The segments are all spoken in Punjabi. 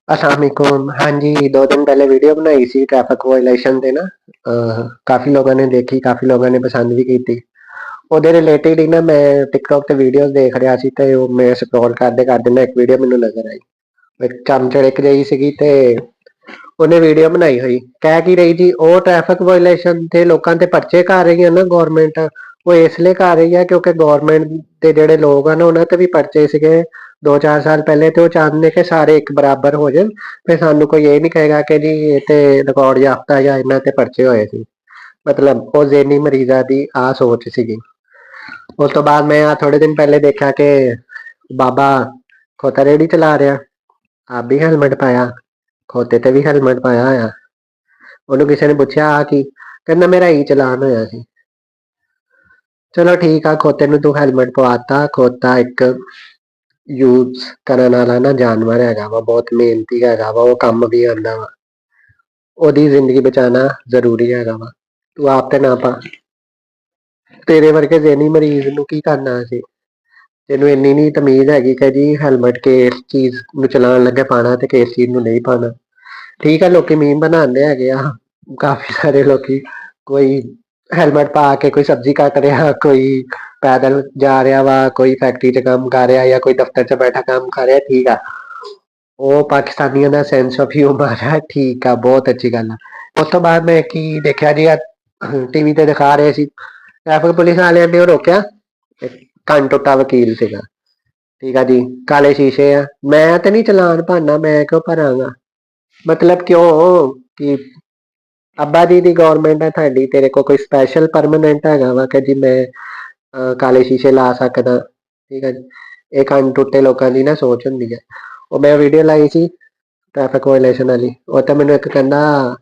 अस्सलामुअलैकुम। हाँ जी, 2 दिन पहले वीडियो बनाई सी ट्रैफिक वायलेशन ਤੇ ਨਾ ਕਾਫੀ ਲੋਕਾਂ ਨੇ ਦੇਖੀ, ਕਾਫੀ ਲੋਕਾਂ ਨੇ ਪਸੰਦ ਵੀ ਕੀਤੀ। ਉਹਦੇ ਰਿਲੇਟਿਡ ਹੀ ਨਾ ਮੈਂ ਟਿਕਟੌਕ ਤੇ ਵੀਡੀਓਜ਼ ਦੇਖ ਰਿਹਾ ਸੀ ਤੇ ਉਹ ਮੈਂ ਸਕਰੋਲ ਕਰਦੇ ਕਰਦੇ ਨਾ ਇੱਕ ਵੀਡੀਓ ਮੈਨੂੰ ਨਜ਼ਰ ਆਈ। ਇੱਕ ਚਮਚੜਿਕ ਜਿਹੀ ਸੀਗੀ ਤੇ ਉਹਨੇ ਵੀਡੀਓ ਬਣਾਈ ਹੋਈ ਕਹਿ ਕੀ ਰਹੀ ਜੀ, ਉਹ ਟ੍ਰੈਫਿਕ ਵਾਇਲੇਸ਼ਨ ਤੇ ਲੋਕਾਂ ਤੇ ਪਰਚੇ ਕਰ ਰਹੀ ਹੈ ਨਾ ਗਵਰਨਮੈਂਟ। ਉਹ ਇਸ ਲਈ ਕਰ ਰਹੀ ਹੈ ਕਿਉਂਕਿ ਗਵਰਨਮੈਂਟ ਦੇ ਜਿਹੜੇ ਲੋਕ ਹਨ ਉਹਨਾਂ ਤੇ ਵੀ ਪਰਚੇ ਸੀਗੇ 2-4 ਸਾਲ ਪਹਿਲੇ, ਤੇ ਉਹ ਚਾਹੁੰਦੇ ਕਿ ਸਾਰੇ ਇੱਕ ਬਰਾਬਰ ਹੋ ਜਾਣ। ਫਿਰ ਸਾਨੂੰ ਕੋਈ ਇਹ ਨਹੀਂ ਕਹੇਗਾ ਕਿ ਜੀ ਇਹ ਤੇ ਰਿਕਾਰਡ ਯਾਫਤਾ ਜਾਂ ਇਹਨਾਂ ਤੇ ਪਰਚੇ ਹੋਏ ਸੀ। ਮਤਲਬ ਉਹ ਜ਼ੇਨੀ ਮਰੀਜ਼ਾਂ ਦੀ ਆ ਸੋਚ ਸੀਗੀ। ਉਸ ਤੋਂ ਬਾਅਦ ਮੈਂ ਆ ਥੋੜੇ ਦਿਨ ਪਹਿਲੇ ਦੇਖਿਆ ਕਿ ਬਾਬਾ ਖੋਤਾ ਰੇਹੜੀ ਚਲਾ ਰਿਹਾ, ਆਪ ਵੀ ਹੈਲਮਟ ਪਾਇਆ, ਖੋਤੇ ਤੇ ਵੀ ਹੈਲਮਟ ਪਾਇਆ ਹੋਇਆ। ਉਹਨੂੰ ਕਿਸੇ ਨੇ ਪੁੱਛਿਆ ਆ ਕੀ, ਕਹਿੰਦਾ ਮੇਰਾ ਹੀ ਚਲਾਨ ਹੋਇਆ ਸੀ। ਚਲੋ ਠੀਕ ਆ, ਖੋਤੇ ਨੂੰ ਤੂੰ ਹੈਲਮਟ ਪਵਾਤਾ। ਖੋਤਾ ਇੱਕ ਯੂਜ਼ ਕਰਨ ਵਾਲਾ ਨਾ ਜਾਨਵਰ ਹੈਗਾ ਵਾ, ਬਹੁਤ ਮਿਹਨਤੀ ਹੈਗਾ ਵਾ, ਉਹ ਕੰਮ ਵੀ ਆਉਂਦਾ ਵਾ। ਉਹਦੀ ਜ਼ਿੰਦਗੀ ਬਚਾਉਣਾ ਜ਼ਰੂਰੀ ਹੈਗਾ ਵਾ। ਤੂੰ ਆਪ ਤੇ ਨਾ ਪਾ। ਤੇਰੇ ਵਰਗੇ ਜ਼ੇਨੀ ਮਰੀਜ਼ ਨੂੰ ਕੀ ਕਰਨਾ ਸੀ। ਤੈਨੂੰ ਇੰਨੀ ਨਹੀਂ ਤਮੀਜ਼ ਹੈਗੀ ਕਿ ਜੀ ਹੈਲਮਟ ਕਿਸ ਚੀਜ਼ ਨੂੰ ਚਲਾਉਣ ਲੱਗੇ ਪਾਣਾ ਤੇ ਕਿਸ ਚੀਜ਼ ਨੂੰ ਨਹੀਂ ਪਾਣਾ। ਠੀਕ ਆ, ਲੋਕੀ ਮੀਮ ਬਣਾਉਂਦੇ ਹੈਗੇ ਆ, ਕਾਫੀ ਸਾਰੇ ਲੋਕੀ। ਕੋਈ ਹੈਲਮਟ ਪਾ ਕੇ ਕੋਈ ਸਬਜ਼ੀ ਕੱਟ ਰਿਹਾ, ਕੋਈ ਪੈਦਲ ਜਾ ਰਿਹਾ ਵਾ, ਕੋਈ ਫੈਕਟਰੀ 'ਚ ਕੰਮ ਕਰ ਰਿਹਾ ਜਾਂ ਕੋਈ ਦਫ਼ਤਰ 'ਚ ਬੈਠਾ ਕੰਮ ਕਰ ਰਿਹਾ। ਠੀਕ ਆ, ਉਹ ਪਾਕਿਸਤਾਨੀਆਂ ਦਾ ਸੈਂਸ ਆਫ ਹਿਊਮਰ ਹੈ। ਠੀਕ ਆ, ਬਹੁਤ ਅੱਛੀ ਗੱਲ ਆ। ਉਸ ਤੋਂ ਬਾਅਦ ਮੈਂ ਕੀ ਦੇਖਿਆ ਜੀ, ਟੀਵੀ ਤੇ ਦਿਖਾ ਰਹੇ ਸੀ ਟ੍ਰੈਫਿਕ ਪੁਲਿਸ ਵਾਲਿਆਂ ਨੇ ਉਹ ਰੋਕਿਆ। ਕੰਨ ਟੁੱਟਾ ਵਕੀਲ ਸੀਗਾ। ਠੀਕ ਆ ਜੀ, ਕਾਲੇ ਸ਼ੀਸ਼ੇ ਆ। ਮੈਂ ਤੇ ਨਹੀਂ ਚਲਾਨ ਭਰਨਾ, ਮੈਂ ਕਿਉਂ ਭਰਾਂਗਾ। ਮਤਲਬ ਕਿਉਂ ਕਿ ਅੱਬਾ ਜੀ ਦੀ ਗਵਰਨਮੈਂਟ ਹੈ ਤੁਹਾਡੀ, ਤੇਰੇ ਕੋਲ ਕੋਈ ਸਪੈਸ਼ਲ ਪਰਮਾਨੈਂਟ ਹੈਗਾ ਵਾ ਕਿ ਜੀ ਮੈਂ ਕਾਲੇ ਸ਼ੀਸ਼ੇ ਲਾ ਸਕਦਾ। ਠੀਕ ਹੈ ਜੀ, ਇਹ ਕੰਨ ਟੁੱਟੇ ਲੋਕਾਂ ਦੀ ਨਾ ਸੋਚ ਹੁੰਦੀ ਹੈ। ਉਹ ਮੈਂ ਵੀਡੀਓ ਲਾਈ ਸੀ ਟ੍ਰੈਫਿਕ ਵਾਇਲੇਸ਼ਨ ਵਾਲੀ, ਉਹ ਤਾਂ ਮੈਨੂੰ ਇੱਕ ਕਹਿੰਦਾ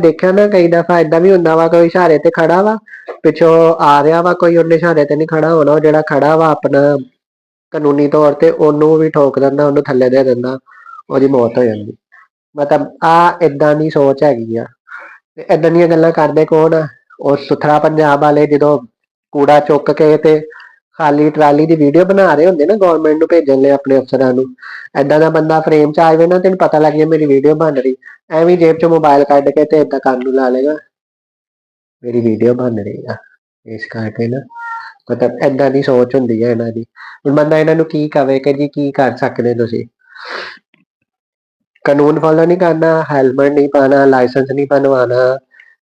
ਦੇਖਿਆ ਨਾ ਕਈ ਦਫਾ ਏਦਾਂ ਵੀ ਹੁੰਦਾ ਵਾ, ਕੋਈ ਇਸ਼ਾਰੇ ਤੇ ਖੜਾ ਵਾ, ਪਿੱਛੋਂ ਆ ਰਿਹਾ ਵਾ ਕੋਈ, ਉਹਨੇ ਇਸ਼ਾਰੇ ਤੇ ਨਹੀਂ ਖੜਾ ਹੋਣਾ, ਉਹ ਜਿਹੜਾ ਖੜਾ ਵਾ ਆਪਣਾ ਕਾਨੂੰਨੀ ਤੌਰ ਤੇ ਉਹਨੂੰ ਵੀ ਠੋਕ ਦਿੰਦਾ, ਉਹਨੂੰ ਥੱਲੇ ਦੇ ਦਿੰਦਾ, ਉਹਦੀ ਮੌਤ ਹੋ ਜਾਂਦੀ। ਮਤਲਬ ਆ ਏਦਾਂ ਦੀ ਸੋਚ ਹੈਗੀ ਆ। ਤੇ ਏਦਾਂ ਦੀਆਂ ਗੱਲਾਂ ਕਰਦੇ ਕੌਣ ਆ? ਉਹ ਸੁਥਰਾ ਪੰਜਾਬ ਵਾਲੇ ਜਦੋਂ ਕੂੜਾ ਚੁੱਕ ਕੇ ਤੇ ਖਾਲੀ ਟਰਾਲੀ ਦੀ ਵੀਡੀਓ ਬਣਾ ਰਹੇ ਹੁੰਦੇ ਨਾ ਗਵਰਨਮੈਂਟ ਨੂੰ ਭੇਜਣ ਲਈ ਆਪਣੇ ਅਫਸਰਾਂ ਨੂੰ। ਏਦਾਂ ਦਾ ਬੰਦਾ ਫਰੇਮ 'ਚ ਆ ਜਾਵੇ ਨਾ, ਤੈਨੂੰ ਪਤਾ ਲੱਗ ਗਿਆ ਮੇਰੀ ਵੀਡੀਓ ਬਣ ਰਹੀ, ਐਵੇਂ ਜੇਬ 'ਚ ਮੋਬਾਇਲ ਕੱਢ ਕੇ ਤੇ ਏਦਾਂ ਕੰਨ ਨੂੰ ਲਾ ਲੇਗਾ ਮੇਰੀ ਵੀਡੀਓ ਬਣ ਰਹੀ ਆ। ਇਸ ਕਰਕੇ ਨਾ ਮਤਲਬ ਏਦਾਂ ਦੀ ਸੋਚ ਹੁੰਦੀ ਹੈ ਇਹਨਾਂ ਦੀ। ਹੁਣ ਬੰਦਾ ਇਹਨਾਂ ਨੂੰ ਕੀ ਕਵੇ ਕਿ ਜੀ ਕੀ ਕਰ ਸਕਦੇ ਤੁਸੀਂ। ਕਾਨੂੰਨ ਫੋਲੋ ਨਹੀਂ ਕਰਨਾ, ਹੈਲਮਟ ਨਹੀਂ ਪਾਣਾ, ਲਾਇਸੈਂਸ ਨਹੀਂ ਬਣਵਾਉਣਾ,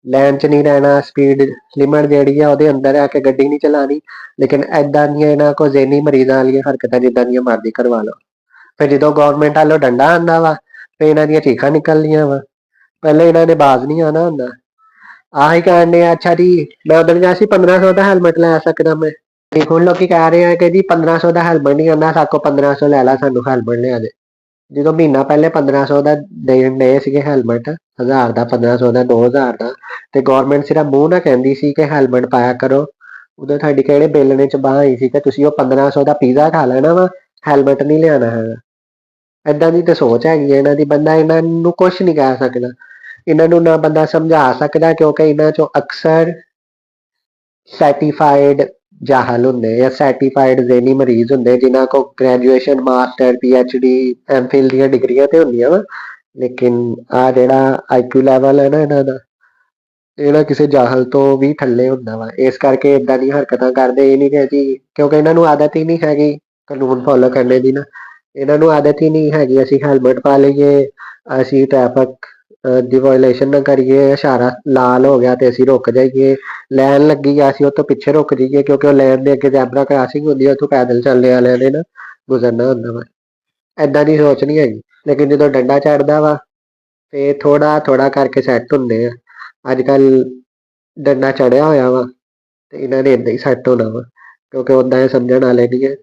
ਲਾਈਨ 'ਚ ਨਹੀਂ ਰਹਿਣਾ, ਸਪੀਡ ਲਿਮਟ ਜਿਹੜੀ ਆ ਉਹਦੇ ਅੰਦਰ ਆ ਕੇ ਗੱਡੀ ਨਹੀਂ ਚਲਾਉਣੀ। ਲੇਕਿਨ ਏਦਾਂ ਦੀਆਂ ਇਹਨਾਂ ਕੋਲ ਜ਼ੇਨੀ ਮਰੀਜ਼ਾਂ ਵਾਲੀਆਂ ਹਰਕਤਾਂ ਜਿੱਦਾਂ ਦੀਆਂ ਮਰਜ਼ੀ ਕਰਵਾ ਲਓ। ਫਿਰ ਜਦੋਂ ਗਵਰਨਮੈਂਟ ਵੱਲੋਂ ਡੰਡਾ ਆਉਂਦਾ ਵਾ ਫਿਰ ਇਹਨਾਂ ਦੀਆਂ ਚੀਖਾਂ ਨਿਕਲਦੀਆਂ ਵਾ। ਪਹਿਲੇ ਇਹਨਾਂ ਨੇ ਬਾਜ਼ ਨਹੀਂ ਆਉਣਾ ਹੁੰਦਾ। ਆਹੀ ਕਹਿਣ ਦੇ ਅੱਛਾ ਜੀ, ਮੈਂ ਉਧਰ ਗਿਆ ਸੀ 1500 ਦਾ ਹੈਲਮਟ ਲੈ ਸਕਦਾ ਮੈਂ। ਹੁਣ ਲੋਕੀ ਕਹਿ ਰਹੇ ਆ ਕਿ ਜੀ 1500 ਦਾ ਹੈਲਮਟ ਨਹੀਂ ਆਉਂਦਾ, ਸਾਕੋ 1500 ਲੈ ਲਾ, ਸਾਨੂੰ ਹੈਲਮਟ ਲਿਆ ਦੇ। ਜਦੋਂ ਮਹੀਨਾ ਪਹਿਲੇ 1500 ਦਾ ਦੇਣ ਡਏ ਸੀਗੇ ਹੈਲਮਟ, 1000 ਦਾ, 1500 ਦਾ, 2000 ਦਾ, ਤੇ ਗਵਰਨਮੈਂਟ ਸਿਰਫ ਮੂੰਹ ਨਾਲ ਕਹਿੰਦੀ ਸੀ ਕਿ ਹੈਲਮਟ ਪਾਇਆ ਕਰੋ। ਉਦੋਂ ਤੁਹਾਡੀ ਕਿਹੜੇ ਬੇਲਣੇ 'ਚ ਬਾਂਹ ਆਈ ਸੀ ਕਿ ਤੁਸੀਂ ਉਹ 1500 ਦਾ ਪੀਜ਼ਾ ਖਾ ਲੈਣਾ ਵਾ, ਹੈਲਮਟ ਨਹੀਂ ਲਿਆਉਣਾ ਹੈਗਾ। ਏਦਾਂ ਦੀ ਤਾਂ ਸੋਚ ਹੈਗੀ ਹੈ ਇਹਨਾਂ ਦੀ। ਬੰਦਾ ਇਹਨਾਂ ਨੂੰ ਕੁਛ ਨਹੀਂ ਕਹਿ ਸਕਦਾ, ਇਹਨਾਂ ਨੂੰ ਨਾ ਬੰਦਾ ਸਮਝਾ ਸਕਦਾ ਕਿਉਂਕਿ ਇਹਨਾਂ 'ਚੋਂ ਅਕਸਰ ਸਰਟੀਫਾਈਡ ਜਾਹਲ ਹੁੰਦੇ ਜਾਂ ਸਰਟੀਫਾਈਡ ਜ਼ੇਨੀ ਮਰੀਜ਼ ਹੁੰਦੇ ਜਿਨ੍ਹਾਂ ਕੋਲ ਗ੍ਰੈਜੂਏਸ਼ਨ, ਮਾਸਟਰ, PhD, MPhil ਦੀਆਂ ਡਿਗਰੀਆਂ ਤੇ ਹੁੰਦੀਆਂ ਵਾ, ਲੇਕਿਨ ਆ ਜਿਹੜਾ IQ ਲੈਵਲ ਹੈ ਨਾ ਇਹਨਾਂ ਦਾ, ਇਹ ਨਾ ਕਿਸੇ ਜਾਹਲ ਤੋਂ ਵੀ ਥੱਲੇ ਹੁੰਦਾ ਵਾ। ਇਸ ਕਰਕੇ ਏਦਾਂ ਦੀਆਂ ਹਰਕਤਾਂ ਕਰਦੇ। ਇਹ ਨਹੀਂ ਕਿ ਜੀ ਕਿਉਂਕਿ ਇਹਨਾਂ ਨੂੰ ਆਦਤ ਹੀ ਨਹੀਂ ਹੈਗੀ ਕਾਨੂੰਨ ਫੋਲੋ ਕਰਨੇ ਦੀ ਨਾ, ਇਹਨਾਂ ਨੂੰ ਆਦਤ ਹੀ ਨਹੀਂ ਹੈਗੀ ਅਸੀਂ ਹੈਲਮਟ ਪਾ ਲਈਏ, ਅਸੀਂ ਟ੍ਰੈਫਿਕ ਦੀ ਵਾਇਲੇਸ਼ਨ ਨਾ ਕਰੀਏ, ਇਸ਼ਾਰਾ ਲਾਲ ਹੋ ਗਿਆ ਤੇ ਅਸੀਂ ਰੁਕ ਜਾਈਏ, ਲੈਣ ਲੱਗੀ ਆ ਅਸੀਂ ਉਹ ਤੋਂ ਪਿੱਛੇ ਰੁਕ ਜਾਈਏ ਕਿਉਂਕਿ ਉਹ ਲੈਣ ਦੇ ਅੱਗੇ ਜ਼ੈਬਰਾ ਕ੍ਰਾਸਿੰਗ ਹੁੰਦੀ ਹੈ, ਉੱਥੋਂ ਪੈਦਲ ਚੱਲਣੇ ਵਾਲਿਆਂ ਨੇ ਨਾ ਗੁਜ਼ਰਨਾ ਹੁੰਦਾ ਵਾ। ਏਦਾਂ ਦੀ ਸੋਚ ਨਹੀਂ ਹੈਗੀ। ਲੇਕਿਨ ਜਦੋਂ ਡੰਡਾ ਚੜ੍ਹਦਾ ਵਾ ਫੇਰ ਥੋੜਾ ਥੋੜਾ ਕਰਕੇ ਸੈੱਟ ਹੁੰਦੇ ਆ। ਅੱਜ ਕੱਲ ਡੰਡਾ ਚੜਿਆ ਹੋਇਆ ਵਾ ਤੇ ਇਹਨਾਂ ਨੇ ਏਦਾਂ ਹੀ ਸੈੱਟ ਹੋਣਾ ਵਾ ਕਿਉਂਕਿ ਓਦਾਂ ਇਹ ਸਮਝਣ ਵਾਲੇ ਨਹੀਂ ਹੈ।